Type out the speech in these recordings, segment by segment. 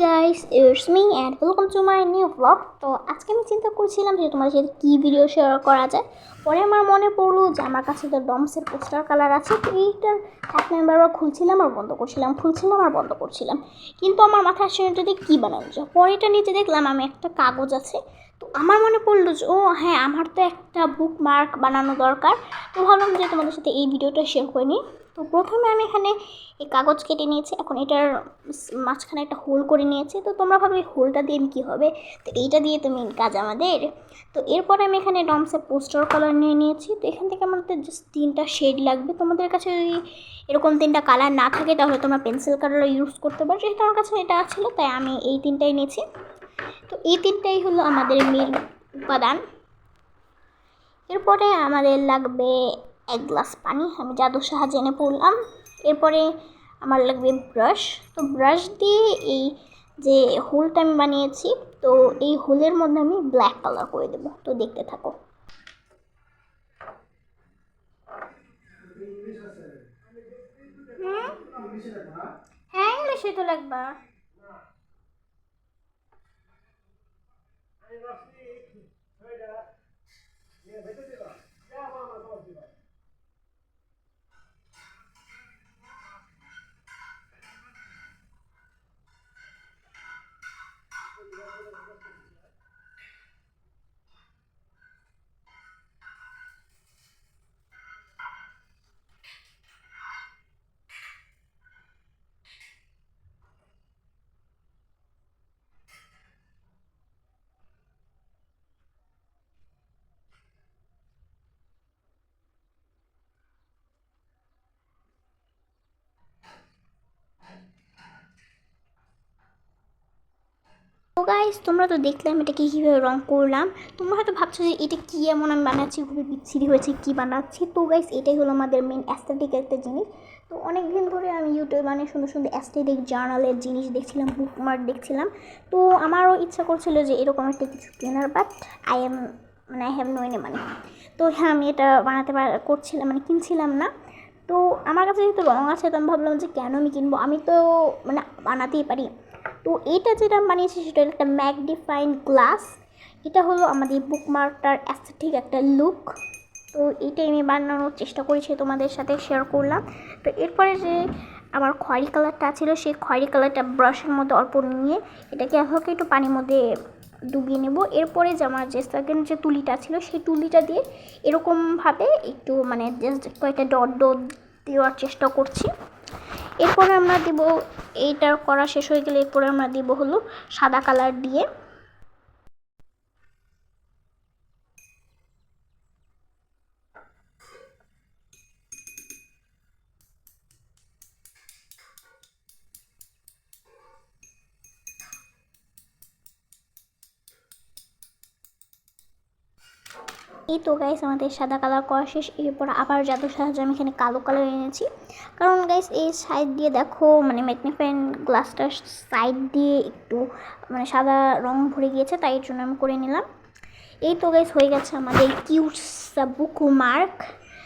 Guys, it's me and welcome to my new blog. তো আজকে আমি চিন্তা করছিলাম যে তোমাদের সাথে কী ভিডিও শেয়ার করা যায়। পরে আমার মনে পড়লো যে আমার কাছে তো ডমসের পোস্টার কালার আছে, তো এইটার থাকলে আমি বারবার খুলছিলাম আর বন্ধ করছিলাম। কিন্তু আমার মাথায় আসছে এটা দিয়ে কী বানানো যায়। পরে এটা নিচে দেখলাম আমি একটা কাগজ আছে, তো আমার মনে পড়লো যে ও হ্যাঁ, আমার তো একটা বুক মার্ক বানানো দরকার। তো ভাবলাম যে তোমাদের সাথে এই ভিডিওটা শেয়ার করে নিই। তো প্রথমে আমি এখানে এই কাগজ কেটে নিয়েছি, এখন এটার মাঝখানে একটা হোল করে নিয়েছি। তো তোমরা ভাবে এই হোলটা দিয়ে কী হবে, তো এইটা দিয়ে তুমি কাজ আমাদের। তো এরপরে আমি এখানে ডমসের পোস্টার কালার নিয়ে নিয়েছি। তো এখান থেকে আমাদের জাস্ট 3টা শেড লাগবে। তোমাদের কাছে যদি এরকম 3টা কালার না থাকে তাহলে তোমরা পেন্সিল কালার ইউজ করতে পারো, যেহেতু আমার কাছে এটা ছিল তাই আমি এই 3টাই নিয়েছি। তো এই 3টাই হলো আমাদের মেন উপাদান। এরপরে আমাদের লাগবে 1 গ্লাস পানি, আমি জাদুর সাহায্যে এনে পড়লাম। এরপরে আমার লাগবে ব্রাশ। তো ব্রাশ দিয়ে এই যে হোলটা আমি বানিয়েছি, তো এই হোলের মধ্যে আমি ব্ল্যাক কালার করে দেবো। তো দেখতে থাকো। হ্যাঁ, ইংলিশে তো লাগবা। তো গাইস, তোমরা তো দেখলে আমি এটাকে কীভাবে রং করলাম। তোমরা হয়তো ভাবছো যে এটা কী এমন আমি বানাচ্ছি, খুবই বিচ্ছিরি হয়েছে, কী বানাচ্ছি। তো গাইস, এটাই হলো আমাদের মেন অ্যাস্থেটিক একটা জিনিস। তো অনেক দিন ধরে আমি ইউটিউবে মানে সুন্দর সুন্দর অ্যাস্থেটিক জার্নালের জিনিস দেখছিলাম, বুকমার্ক দেখছিলাম। তো আমারও ইচ্ছা করছিল যে এরকম একটা কিছু কেনার, but I have no any money. তো হ্যাঁ, আমি এটা বানাতে করছিলাম, মানে কিনছিলাম না। তো আমার কাছে যেহেতু রং আছে, তো আমি ভাবলাম যে কেন আমি কিনবো, আমি তো মানে বানাতেই পারি। তো এইটা যেটা বানিয়েছি সেটা হলো একটা ম্যাগনিফাইং গ্লাস। এটা হলো আমাদের বুকমার্কটার অ্যাস্থেটিক একটা লুক। তো এইটাই আমি বানানোর চেষ্টা করেছি, তোমাদের সাথে শেয়ার করলাম। তো এরপরে যে আমার খয়েরি কালারটা ছিল, সেই খয়েরি কালারটা ব্রাশের মধ্যে অল্প নিয়ে এটাকে হালকা একটু পানির মধ্যে ডুবিয়ে নেব। এরপরে যে আমার যে সেকেন্ড যে তুলিটা ছিল, সেই তুলিটা দিয়ে এরকমভাবে একটু মানে জাস্ট কয়েকটা ডট ডট দেওয়ার চেষ্টা করছি। এরপরে আমরা দিব, এইটা করা শেষ হয়ে গেলে এরপরে আমরা দিব হলো সাদা কালার দিয়ে। এই তো গাইস, আমাদের সাদা কালার করা শেষ। এরপর আবার জাদুর সাহায্যে আমি এখানে কালো কালার এনেছি, কারণ গাইস এই সাইড দিয়ে দেখো মানে ম্যাগনিফাইং গ্লাসটার সাইড দিয়ে একটু মানে সাদা রং ভরে গিয়েছে, তাই এর জন্য আমি করে নিলাম। এই তো গাইস, হয়ে গেছে আমাদের কিউট বুক মার্ক।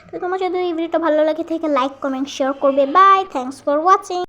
তো তোমার যদি এই ভিডিওটা ভালো লাগে থাকে লাইক কমেন্ট শেয়ার করবে। Bye, thanks for watching.